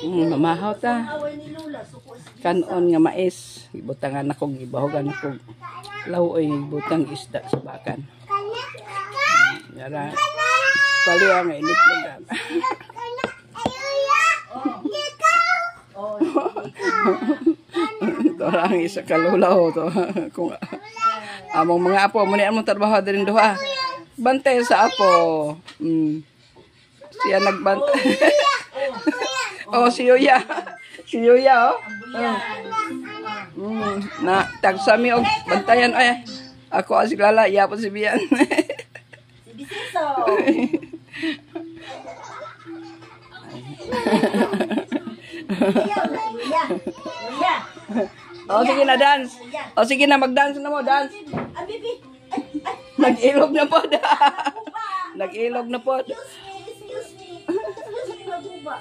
Mamahaw ta. Kanon nga mais. Ibutangan ako, ibahogan ako. Lawoy, ibutang isda sa bakan. Yara. Paliya nga initlogan. Ito lang isa kalulaw to. Kung among mga apo, muna among trabaho din doha. Bantay sa apo. Siya nagbantay. Oh, si Yuya. Si Yuya, oh. Na, tagsami og bantayan, ay. Ako asik lala, iya po si Bian. Si Bisiso. Yuya. Oh, sige na, dance. Oh, sige na, mag-dance na mo, dance. Bibi. Nag-ilog na po. Nag-ilog na po. Excuse me. Excuse me, Maguba.